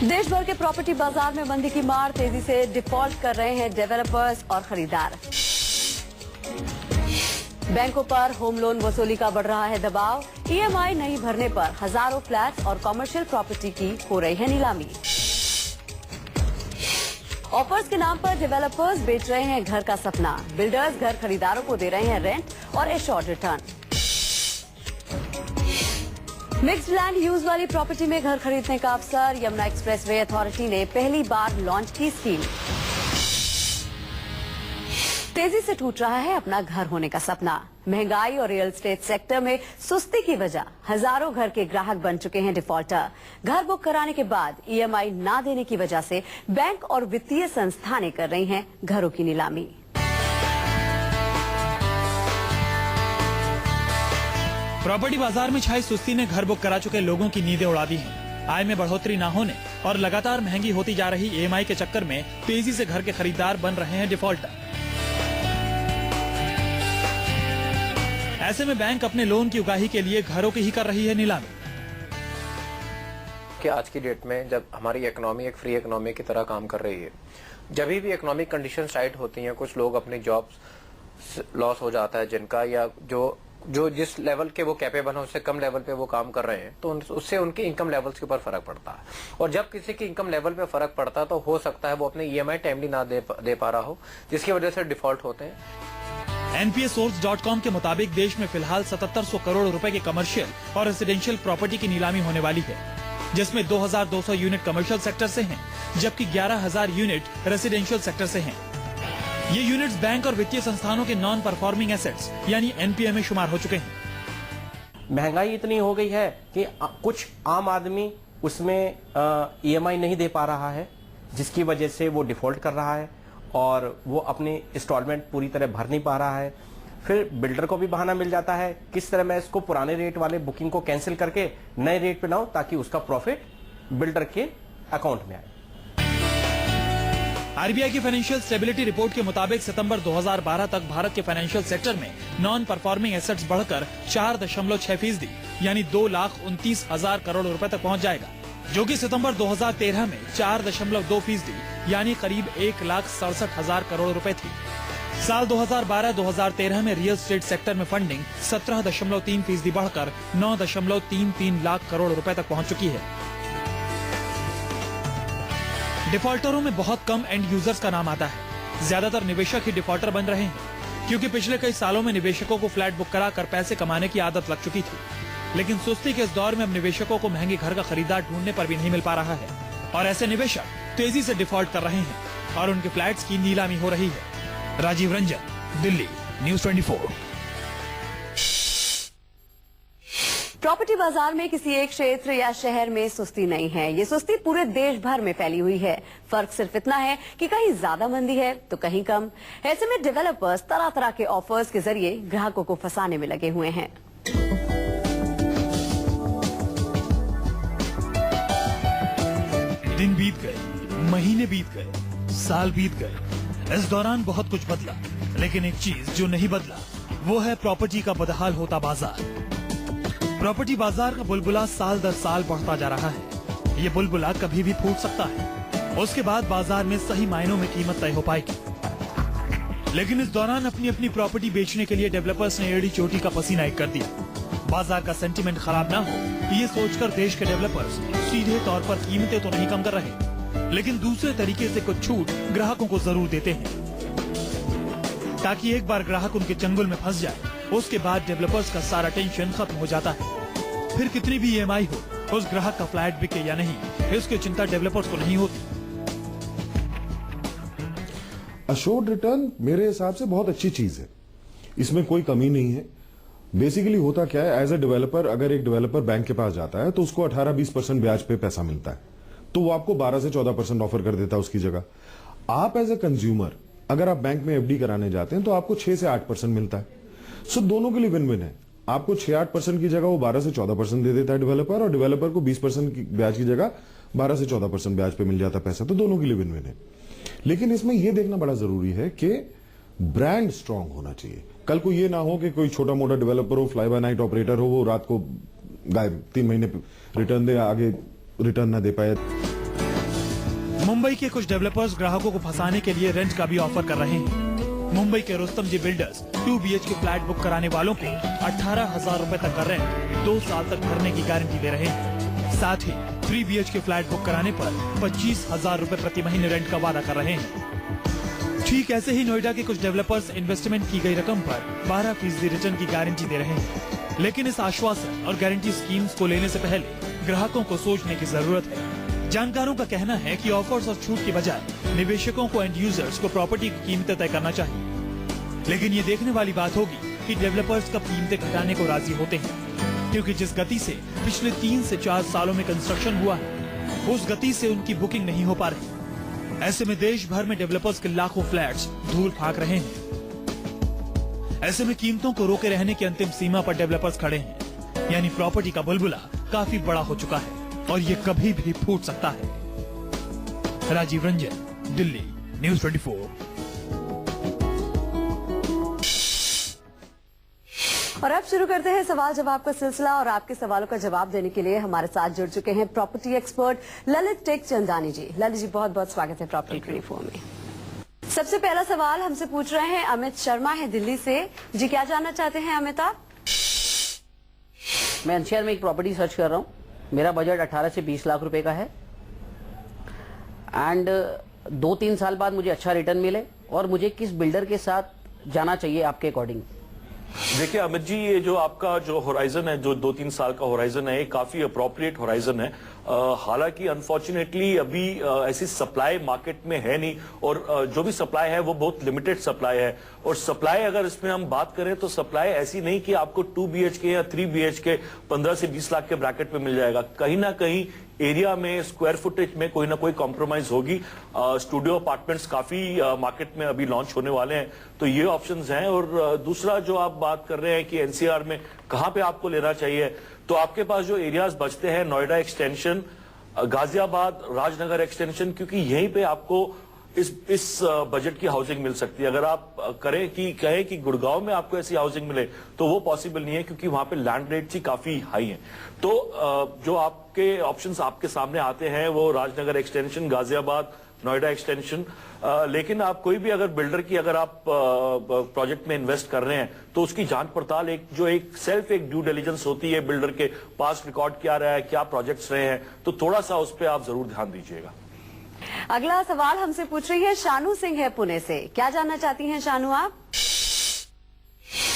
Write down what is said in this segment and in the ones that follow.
देश भर के प्रॉपर्टी बाजार में मंदी की मार, तेजी से डिफॉल्ट कर रहे हैं डेवलपर्स और खरीदार। बैंकों पर होम लोन वसूली का बढ़ रहा है दबाव। ईएमआई नहीं भरने पर हजारों फ्लैट्स और कमर्शियल प्रॉपर्टी की हो रही है नीलामी। ऑफर्स के नाम पर डेवलपर्स बेच रहे हैं घर का सपना। बिल्डर्स घर खरीदारों को दे रहे हैं रेंट और assured return. Mixed land use वाली प्रॉपर्टी में घर खरीदने का अवसर। यमुना एक्सप्रेसवे अथॉरिटी ने पहली बार लॉन्च की स्कीम। तेजी से टूट रहा है अपना घर होने का सपना। महंगाई और रियल एस्टेट सेक्टर में सुस्ती की वजह हजारों घर के ग्राहक बन चुके हैं डिफॉल्टर। घर बुक कराने के बाद ईएमआई ना देने की वजह से बैंक और वित्तीय संस्थानें कर रही हैं घरों की नीलामी। प्रॉपर्टी बाजार में छाई सुस्ती ने घर बुक करा चुके लोगों की नींदें उड़ा दी हैं। आय में बढ़ोतरी न होने और लगातार महंगी होती जा रही ईएमआई के चक्कर में तेजी से घर के खरीदार बन रहे हैं डिफॉल्टर। ऐसे में बैंक अपने लोन की उगाही के लिए घरों की ही कर रही है नीलामी। कि आज की डेट में जब हमारी इकोनॉमी एक फ्री इकोनॉमी की तरह काम कर रही है, जब भी इकोनॉमिक कंडीशन टाइट होती हैं, कुछ लोग अपनी जॉब्स लॉस हो जाता है जिनका, या जो जिस लेवल के वो कैपेबल है उससे कम लेवल पे वो काम कर रहे हैं, तो उससे उनके इनकम लेवल्स के ऊपर फर्क पड़ता है। और जब किसी की इनकम लेवल पे फर्क पड़ता है तो हो सकता है वो अपने ईएमआई टाइमली ना दे पा रहा हो, जिसकी वजह से डिफॉल्ट होते हैं। NPSSource.com के मुताबिक देश में फिलहाल 7700 करोड़ रुपए के कमर्शियल और रेसिडेंशियल प्रॉपर्टी की नीलामी होने वाली है, जिसमें 2200 यूनिट कमर्शियल सेक्टर से हैं, जबकि 11000 यूनिट रेसिडेंशियल सेक्टर से हैं। ये यूनिट्स बैंक और वित्तीय संस्थानों के नॉन परफॉर्मिंग एसेट्स यानी एनपीए में शुमार हो चुके हैं। महंगाई इतनी हो गई है कि कुछ आम आदमी उसमें ईएमआई नहीं दे पा रहा है, जिसकी वजह से वो डिफॉल्ट कर रहा है और वो अपनी इंस्टॉलमेंट पूरी तरह भर नहीं पा रहा है। फिर बिल्डर को भी बहाना मिल जाता है किस तरह मैं इसको पुराने रेट वाले बुकिंग को कैंसिल करके नए रेट पे लाऊं ताकि उसका प्रॉफिट बिल्डर के अकाउंट में आए। आरबीआई की फाइनेंशियल स्टेबिलिटी रिपोर्ट के मुताबिक सितंबर 2012 तक भारत के फाइनेंशियल सेक्टर में नॉन परफॉर्मिंग एसेट्स बढ़कर 4.6% यानी 2,29,000 करोड़ रुपए तक पहुंच जाएगा, जो कि सितंबर 2013 में 4.2% यानी करीब 1,67,000 करोड़ रुपए थी। साल 2012-2013 में रियल एस्टेट सेक्टर में फंडिंग 17.3% बढ़कर 9.33 लाख करोड़ रुपए तक पहुंच चुकी है। डिफॉल्टरों में बहुत कम एंड यूजर्स का नाम आता है। ज्यादातर निवेशक ही डिफॉल्टर बन रहे हैं, क्योंकि पिछले कई सालों में निवेशकों को फ्लैट बुक कराकर पैसे कमाने की आदत लग चुकी थी। लेकिन सुस्ती के इस दौर में अब निवेशकों को महंगे घर का खरीदार ढूंढने पर भी नहीं मिल पा रहा है और ऐसे निवेशक तेजी से डिफॉल्ट कर रहे हैं और उनके फ्लैट्स की नीलामी हो रही है। राजीव रंजन, दिल्ली, न्यूज़ 24। प्रॉपर्टी बाजार में किसी एक क्षेत्र या शहर में सुस्ती नहीं है, ये सुस्ती पूरे देश भर में फैली हुई है। फर्क सिर्फ इतना है कि कहीं ज्यादा मंदी है तो कहीं कम। ऐसे में डेवलपर्स तरह तरह के ऑफर्स के जरिए ग्राहकों को फंसाने में लगे हुए हैं। दिन बीत गए, महीने बीत गए, साल बीत गए। इस दौरान बहुत कुछ बदला, लेकिन एक चीज जो नहीं बदला वो है प्रॉपर्टी का बदहाल होता बाजार। प्रॉपर्टी बाजार का बुलबुला साल दर साल बढ़ता जा रहा है। ये बुलबुला कभी भी फूट सकता है। उसके बाद बाजार में सही मायनों में कीमत तय हो पाएगी। लेकिन इस दौरान अपनी अपनी प्रॉपर्टी बेचने के लिए डेवलपर्स ने एड़ी चोटी का पसीना एक कर दिया। बाजार का सेंटीमेंट खराब ना हो ये सोचकर देश के डेवलपर्स सीधे तौर पर कीमतें तो नहीं कम कर रहे, लेकिन दूसरे तरीके से कुछ छूट ग्राहकों को जरूर देते हैं, ताकि एक बार ग्राहक उनके चंगुल में फंस जाए, उसके बाद डेवलपर्स का सारा टेंशन खत्म हो जाता है। फिर कितनी भी ईएमआई हो, उस ग्राहक का फ्लैट बिके या नहीं, इसकी चिंता डेवलपर्स को नहीं होती। अश्योर्ड रिटर्न मेरे हिसाब से बहुत अच्छी चीज है, इसमें कोई कमी नहीं है। बेसिकली होता क्या है, एज ए डेवलपर अगर एक डेवलपर बैंक के पास जाता है तो उसको 18-20% ब्याज पे पैसा मिलता है, तो वो आपको 12 से 14% ऑफर कर देता है उसकी जगह। आप एज ए कंज्यूमर अगर आप बैंक में एफडी कराने जाते हैं तो आपको 6 से 8% मिलता है। सो दोनों के लिए विन विन है। आपको 6-8% की जगह वो 12 से 14% दे देता है डेवलपर, और डेवलपर को 20% की ब्याज की जगह 12 से 14% ब्याज पे मिल जाता है पैसा, तो दोनों के लिए विन विन है। लेकिन इसमें यह देखना बड़ा जरूरी है कि ब्रांड स्ट्रांग होना चाहिए। कल को ये ना हो कि कोई छोटा मोटा डेवलपर हो, फ्लाई बाय नाइट ऑपरेटर हो, वो रात को गायब 3 महीने रिटर्न दे, आगे रिटर्न ना दे पाए। मुंबई के कुछ डेवलपर्स ग्राहकों को फंसाने के लिए रेंट का भी ऑफर कर रहे हैं। मुंबई के रुस्तम जी बिल्डर्स 2 BHK फ्लैट बुक कराने वालों को 18,000 रूपए तक का रेंट 2 साल तक भरने की गारंटी दे रहे हैं। साथ ही 3 BHK फ्लैट बुक कराने पर 25,000 रूपए प्रति महीने रेंट का वादा कर रहे हैं। ठीक ऐसे ही नोएडा के कुछ डेवलपर्स इन्वेस्टमेंट की गई रकम पर 12% रिटर्न की गारंटी दे रहे हैं। लेकिन इस आश्वासन और गारंटी स्कीम्स को लेने से पहले ग्राहकों को सोचने की जरूरत है। जानकारों का कहना है कि ऑफर्स और छूट की बजाय निवेशकों को एंड यूजर्स को प्रॉपर्टी की कीमतें तय करना चाहिए। लेकिन ये देखने वाली बात होगी कि डेवलपर्स कब कीमतें घटाने को राजी होते हैं, क्योंकि जिस गति से पिछले 3 से 4 सालों में कंस्ट्रक्शन हुआ है, उस गति से उनकी बुकिंग नहीं हो पा रही। ऐसे में देश भर में डेवलपर्स के लाखों फ्लैट्स धूल फाक रहे हैं। ऐसे में कीमतों को रोके रहने की अंतिम सीमा पर डेवलपर्स खड़े हैं, यानी प्रॉपर्टी का बुलबुला काफी बड़ा हो चुका है और ये कभी भी फूट सकता है। राजीव रंजन, दिल्ली, न्यूज़ 24। और अब शुरू करते हैं सवाल जवाब का सिलसिला और आपके सवालों का जवाब देने के लिए हमारे साथ जुड़ चुके हैं property expert Lalit Tekchandani ji. Lalit ji, बहुत बहुत स्वागत है प्रॉपर्टी 24 में। सबसे पहला सवाल हमसे पूछ रहे हैं अमित शर्मा है दिल्ली से। जी, क्या जानना चाहते हैं अमित आप? मैं एनसीआर में एक प्रॉपर्टी सर्च कर रहा हूँ। मेरा बजट 18 से 20 लाख रुपए का है एंड 2-3 साल बाद मुझे अच्छा रिटर्न मिले, और मुझे किस बिल्डर के साथ जाना चाहिए आपके अकॉर्डिंग? देखिए अमित जी, ये जो आपका जो होराइजन है, जो 2-3 साल का होराइजन है, ये काफी अप्रोप्रिएट होराइजन है। हालांकि अनफॉर्चुनेटली अभी ऐसी सप्लाई मार्केट में है नहीं, और जो भी सप्लाई है वो बहुत लिमिटेड सप्लाई है। और सप्लाई अगर इसमें हम बात करें तो सप्लाई ऐसी नहीं कि आपको 2 BHK या 3 BHK 15 से 20 लाख के ब्रैकेट में मिल जाएगा। कहीं ना कहीं एरिया में, स्क्वायर फुटेज में कोई ना कोई कॉम्प्रोमाइज होगी। स्टूडियो अपार्टमेंट्स काफी मार्केट में अभी लॉन्च होने वाले हैं, तो ये ऑप्शंस हैं। और दूसरा जो आप बात कर रहे हैं कि एनसीआर में कहां पे आपको लेना चाहिए, तो आपके पास जो एरियाज बचते हैं, नोएडा एक्सटेंशन, गाजियाबाद, राजनगर एक्सटेंशन, क्योंकि यहीं पे आपको इस बजट की हाउसिंग मिल सकती है। अगर आप कहें कि गुड़गांव में आपको ऐसी हाउसिंग मिले तो वो पॉसिबल नहीं है, क्योंकि वहां पे लैंड रेट्स ही काफी हाई हैं। तो जो आपके ऑप्शंस आपके सामने आते हैं वो राजनगर एक्सटेंशन, गाजियाबाद, नोएडा एक्सटेंशन। लेकिन आप कोई भी अगर बिल्डर की अगर आप प्रोजेक्ट में इन्वेस्ट कर रहे हैं तो उसकी जांच पड़ताल एक ड्यू डिलिजेंस होती है, बिल्डर के पास रिकॉर्ड क्या रहा है, क्या प्रोजेक्ट्स रहे हैं, तो थोड़ा सा उस पर आप जरूर ध्यान दीजिएगा। अगला सवाल हमसे पूछ रही है शानू सिंह है पुणे से। क्या जानना चाहती हैं शानू आप?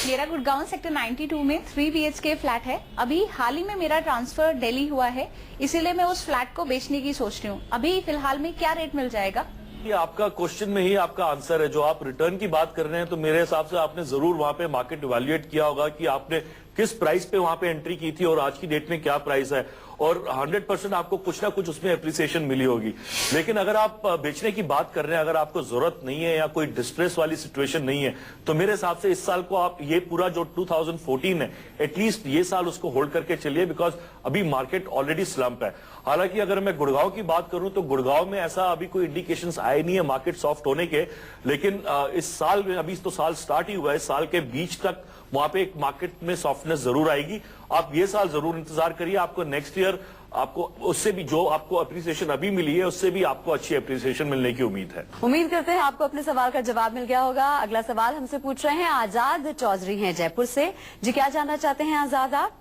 मेरा गुड़गांव सेक्टर 92 में 3 BHK फ्लैट है। अभी हाल ही में मेरा ट्रांसफर दिल्ली हुआ है, इसीलिए मैं उस फ्लैट को बेचने की सोच रही हूँ। अभी फिलहाल में क्या रेट मिल जाएगा? ये आपका क्वेश्चन में ही आपका आंसर है। जो आप रिटर्न की बात कर रहे हैं, तो मेरे हिसाब से आपने जरूर वहां पे मार्केट इवैल्यूएट किया होगा कि आपने किस प्राइस पे वहां पे एंट्री की थी और आज की डेट में क्या प्राइस है, और 100% आपको कुछ ना कुछ उसमें एप्रिसिएशन मिली होगी। लेकिन अगर आप बेचने की बात कर रहे हैं, अगर आपको जरूरत नहीं है या कोई डिस्ट्रेस वाली सिचुएशन नहीं है, तो मेरे हिसाब से इस साल को आप ये पूरा जो 2014 है, एटलीस्ट ये साल उसको होल्ड करके चलिए, बिकॉज अभी मार्केट ऑलरेडी स्लम्प है। हालांकि अगर मैं गुड़गांव की बात करूं तो गुड़गांव में ऐसा अभी कोई इंडिकेशंस आए नहीं है मार्केट सॉफ्ट होने के, लेकिन इस साल में, अभी तो साल स्टार्ट ही हुआ है, साल के बीच तक वहां पे एक मार्केट में सॉफ्टनेस जरूर आएगी। आप ये साल जरूर इंतजार करिए, आपको नेक्स्ट ईयर आपको उससे भी जो आपको अप्रिसिएशन अभी मिली है उससे भी आपको अच्छी अप्रिसिएशन मिलने की उम्मीद है। उम्मीद करते हैं आपको अपने सवाल का जवाब मिल गया होगा। अगला सवाल हमसे पूछ रहे हैं आजाद चौधरी हैं जयपुर से। जी, क्या जानना चाहते हैं आजाद आप?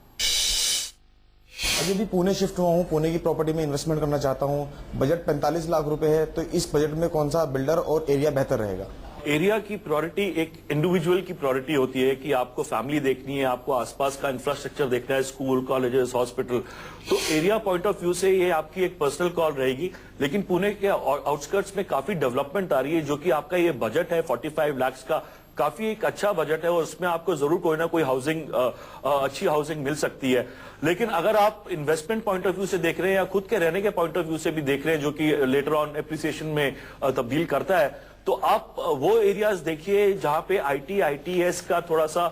अभी भी पुणे शिफ्ट हुआ हूँ, पुणे की प्रॉपर्टी में इन्वेस्टमेंट करना चाहता हूँ। बजट 45 लाख रुपए है, तो इस बजट में कौन सा बिल्डर और एरिया बेहतर रहेगा? एरिया की प्रायोरिटी एक इंडिविजुअल की प्रायोरिटी होती है कि आपको फैमिली देखनी है, आपको आसपास का इंफ्रास्ट्रक्चर देखना है, स्कूल, कॉलेजेस, हॉस्पिटल। तो एरिया पॉइंट ऑफ व्यू से ये आपकी एक पर्सनल कॉल रहेगी। लेकिन पुणे के आउटस्कर्ट्स में काफी डेवलपमेंट आ रही है, जो कि आपका ये बजट है 45 लाख का, काफी एक अच्छा बजट है, और उसमें आपको जरूर कोई ना कोई हाउसिंग, अच्छी हाउसिंग मिल सकती है। लेकिन अगर आप इन्वेस्टमेंट पॉइंट ऑफ व्यू से देख रहे हैं या खुद के रहने के पॉइंट ऑफ व्यू से भी देख रहे हैं, जो कि लेटर ऑन एप्रिसिएशन में तब्दील करता है, तो आप वो एरियाज देखिए जहां पे IT, ITS का थोड़ा सा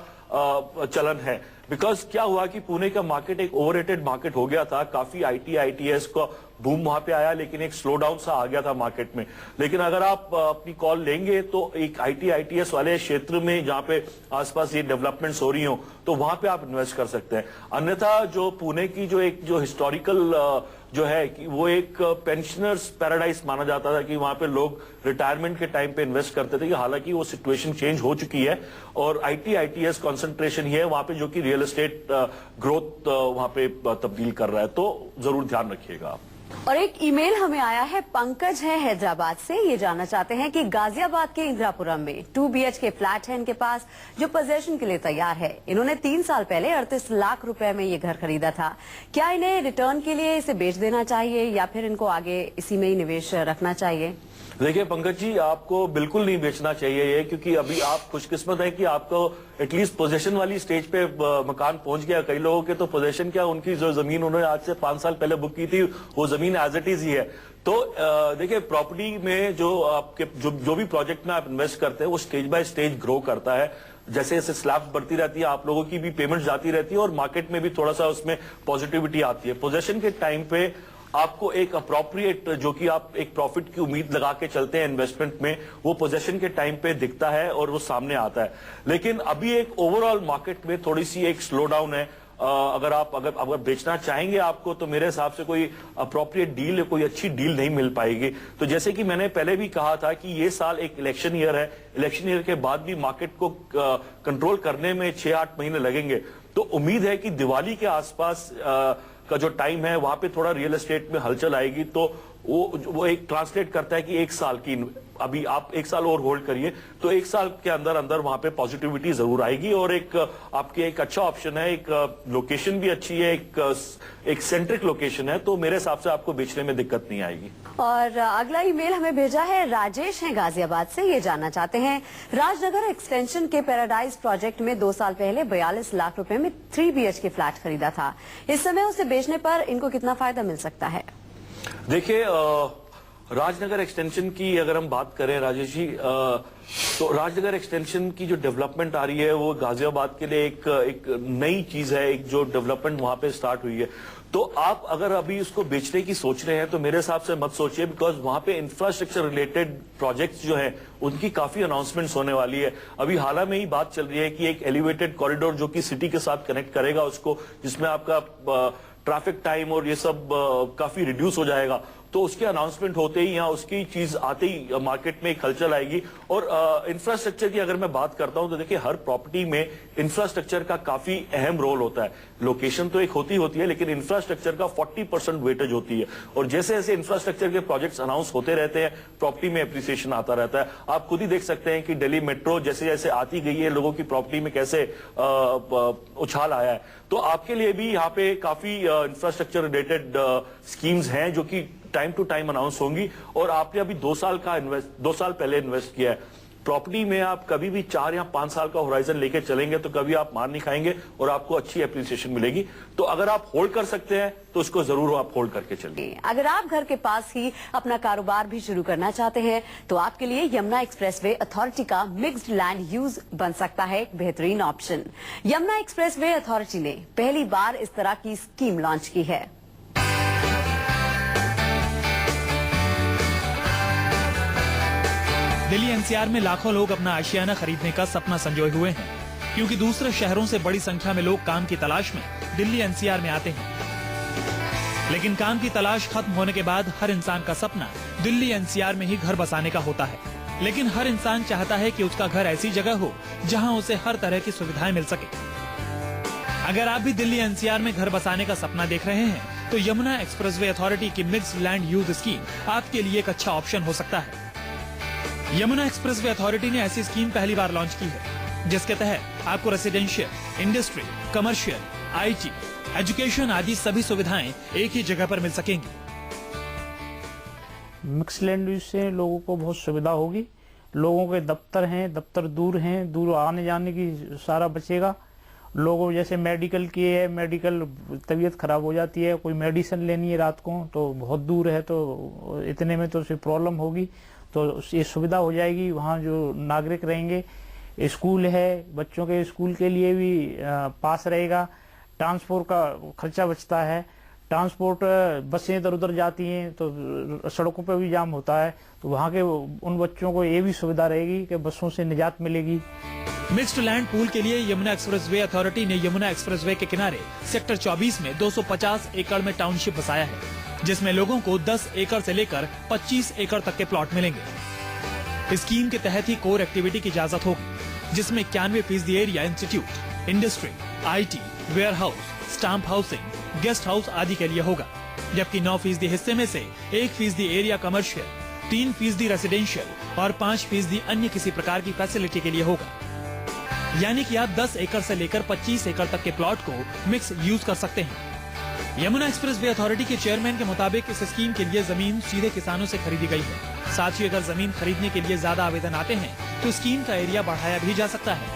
चलन है। बिकॉज क्या हुआ कि पुणे का मार्केट एक ओवररेटेड मार्केट हो गया था, काफी IT, ITS का बूम वहां पे आया, लेकिन एक स्लो डाउन सा आ गया था मार्केट में। लेकिन अगर आप अपनी कॉल लेंगे तो एक IT, ITS वाले क्षेत्र में जहां पे आसपास ये डेवलपमेंट्स हो रही हो, तो वहां पे आप इन्वेस्ट कर सकते हैं। अन्यथा जो पुणे की जो हिस्टोरिकल जो है कि वो एक पेंशनर्स पैराडाइज माना जाता था कि वहां पे लोग रिटायरमेंट के टाइम पे इन्वेस्ट करते थे, कि हालांकि वो सिचुएशन चेंज हो चुकी है और ITITS कंसंट्रेशन ही है वहां पे जो कि रियल एस्टेट ग्रोथ वहां पे तब्दील कर रहा है, तो जरूर ध्यान रखिएगा आप। और एक ईमेल हमें आया है, पंकज है हैदराबाद से। ये जानना चाहते हैं कि गाजियाबाद के इंदिरापुरम में 2 BHK फ्लैट है इनके पास, जो पोजेशन के लिए तैयार है। इन्होंने 3 साल पहले 38 लाख रुपए में ये घर खरीदा था। क्या इन्हें रिटर्न के लिए इसे बेच देना चाहिए या फिर इनको आगे इसी में ही निवेश रखना चाहिए? देखिए पंकज जी, आपको बिल्कुल नहीं बेचना चाहिए ये, क्योंकि अभी आप खुशकिस्मत हैं कि आपको एटलीस्ट पोजीशन वाली स्टेज पे मकान पहुंच गया। कई लोगों के तो पोजीशन क्या, उनकी जो जमीन उन्होंने आज से 5 साल पहले बुक की थी वो जमीन एज इट इज ही है। तो देखिए प्रॉपर्टी में जो आपके जो भी प्रोजेक्ट में आप इन्वेस्ट करते हैं वो स्टेज बाय स्टेज ग्रो करता है। जैसे जैसे स्लैब्स बढ़ती रहती है, आप लोगों की भी पेमेंट जाती रहती है और मार्केट में भी थोड़ा सा उसमें पॉजिटिविटी आती है। पोजीशन के टाइम पे आपको एक अप्रोप्रिएट, जो कि आप एक प्रॉफिट की उम्मीद लगा के चलते हैं इन्वेस्टमेंट में, वो पोजीशन के टाइम पे दिखता है और वो सामने आता है। लेकिन अभी एक ओवरऑल मार्केट में थोड़ी सी एक स्लो डाउन है। अगर बेचना चाहेंगे आपको, तो मेरे हिसाब से कोई अप्रोप्रिएट डील, कोई अच्छी डील नहीं मिल पाएगी। तो जैसे कि मैंने पहले भी कहा था कि ये साल एक इलेक्शन ईयर है, इलेक्शन ईयर के बाद भी मार्केट को कंट्रोल करने में 6-8 महीने लगेंगे। तो उम्मीद है कि दिवाली के आसपास का जो टाइम है वहां पे थोड़ा रियल एस्टेट में हलचल आएगी। तो वो एक ट्रांसलेट करता है कि 1 साल की, अभी आप 1 साल और होल्ड करिए, तो 1 साल के अंदर अंदर वहां पे पॉजिटिविटी जरूर आएगी। और एक आपके एक अच्छा ऑप्शन है, एक लोकेशन भी अच्छी है, एक सेंट्रिक लोकेशन है, तो मेरे हिसाब से आपको बेचने में दिक्कत नहीं आएगी। और अगला ईमेल हमें भेजा है, राजेश हैं गाजियाबाद से। ये जानना चाहते हैं, राजनगर एक्सटेंशन के पैराडाइज प्रोजेक्ट में 2 साल पहले 42 लाख रुपए में 3 BHK फ्लैट खरीदा था। इस समय उसे बेचने पर इनको कितना फायदा मिल सकता है? देखिए राजनगर एक्सटेंशन की अगर हम बात करें राजेश जी, तो राजनगर एक्सटेंशन की जो डेवलपमेंट आ रही है वो गाजियाबाद के लिए एक नई चीज है, एक जो डेवलपमेंट वहां पे स्टार्ट हुई है। तो आप अगर अभी उसको बेचने की सोच रहे हैं तो मेरे हिसाब से मत सोचिए, बिकॉज वहां पे इंफ्रास्ट्रक्चर रिलेटेड प्रोजेक्ट्स जो हैं उनकी काफी अनाउंसमेंट्स होने वाली है। अभी हाल में ही बात चल रही है कि एक एलिवेटेड कॉरिडोर जो कि सिटी के साथ कनेक्ट करेगा उसको, जिसमें आपका ट्रैफिक टाइम और ये सब काफी रिड्यूस हो जाएगा। तो उसके अनाउंसमेंट होते ही या उसकी चीज आते ही मार्केट में एक हलचल आएगी। और इंफ्रास्ट्रक्चर की अगर मैं बात करता हूं तो देखिए हर प्रॉपर्टी में इंफ्रास्ट्रक्चर का काफी अहम रोल होता है। लोकेशन तो एक होती है, लेकिन इंफ्रास्ट्रक्चर का 40% वेटेज होती है। और जैसे जैसे इंफ्रास्ट्रक्चर के प्रोजेक्ट्स अनाउंस होते रहते हैं, प्रॉपर्टी में एप्रिसिएशन आता रहता है। आप खुद ही देख सकते हैं कि दिल्ली मेट्रो जैसे जैसे आती गई है, लोगों की प्रॉपर्टी में कैसे उछाल आया है। तो आपके लिए भी यहाँ पे काफी इंफ्रास्ट्रक्चर रिलेटेड स्कीम्स हैं जो कि टाइम टू टाइम अनाउंस होंगी। और आपने अभी 2 साल पहले इन्वेस्ट किया है प्रॉपर्टी में, आप कभी भी 4 या 5 साल का होराइजन लेके चलेंगे तो कभी आप मार नहीं खाएंगे और आपको अच्छी एप्रिसिएशन मिलेगी। तो अगर आप होल्ड कर सकते हैं तो उसको जरूर आप होल्ड करके चलिए। अगर आप घर के पास ही अपना कारोबार भी शुरू करना चाहते हैं तो आपके लिए यमुना एक्सप्रेसवे अथॉरिटी का मिक्स्ड लैंड यूज बन सकता है एक बेहतरीन ऑप्शन। यमुना एक्सप्रेसवे अथॉरिटी ने पहली बार इस तरह की स्कीम लॉन्च की है। दिल्ली NCR में लाखों लोग अपना आशियाना खरीदने का सपना संजोए हुए हैं, क्योंकि दूसरे शहरों से बड़ी संख्या में लोग काम की तलाश में दिल्ली NCR में आते हैं। लेकिन काम की तलाश खत्म होने के बाद हर इंसान का सपना दिल्ली NCR में ही घर बसाने का होता है। लेकिन हर इंसान चाहता है कि उसका घर ऐसी जगह हो जहां उसे हर तरह की सुविधाएं मिल सके। अगर आप भी दिल्ली NCR में घर बसाने का सपना देख रहे हैं तो यमुना एक्सप्रेसवे अथॉरिटी की मिक्स्ड लैंड यूज स्कीम आपके लिए एक अच्छा ऑप्शन हो सकता है। यमुना एक्सप्रेसवे अथॉरिटी ने ऐसी स्कीम पहली बार लॉन्च की है, जिसके तहत आपको residential, industry, commercial, IT, education आदि सभी सुविधाएं एक ही जगह पर मिल सकेंगी। मिक्स लैंड यूज से लोगों को बहुत सुविधा होगी। लोगों के दफ्तर दूर आने जाने की सारा बचेगा। लोगों जैसे मेडिकल की है, मेडिकल तबीयत खराब हो जाती है, कोई मेडिसिन लेनी है रात को तो बहुत दूर है, तो इतने में तो उसे प्रॉब्लम होगी, तो ये सुविधा हो जाएगी। वहाँ जो नागरिक रहेंगे, स्कूल है, बच्चों के स्कूल के लिए भी पास रहेगा। ट्रांसपोर्ट का खर्चा बचता है। ट्रांसपोर्ट बसें इधर उधर जाती हैं तो सड़कों पर भी जाम होता है, तो वहाँ के उन बच्चों को ये भी सुविधा रहेगी कि बसों से निजात मिलेगी। मिक्स्ड लैंड पूल के लिए यमुना एक्सप्रेसवे अथॉरिटी ने यमुना एक्सप्रेसवे के किनारे सेक्टर 24 में 250 एकड़ में टाउनशिप बसाया है। जिसमें लोगों को 10 एकड़ से लेकर 25 एकड़ तक के प्लॉट मिलेंगे। स्कीम के तहत ही कोर एक्टिविटी की इजाजत होगी, जिसमें 91% area institute, industry, IT, warehouse, stamp housing, guest house आदि के लिए होगा, जबकि 9% हिस्से में से 1% एरिया कमर्शियल, 3% रेसिडेंशियल और 5% अन्य किसी प्रकार की फैसिलिटी के लिए होगा। यानी कि आप 10 एकड़ से लेकर 25 एकड़ तक के प्लॉट को मिक्स यूज कर सकते हैं। यमुना एक्सप्रेस वे अथॉरिटी के चेयरमैन के मुताबिक इस स्कीम के लिए जमीन सीधे किसानों से खरीदी गई है। साथ ही अगर जमीन खरीदने के लिए ज्यादा आवेदन आते हैं तो स्कीम का एरिया बढ़ाया भी जा सकता है।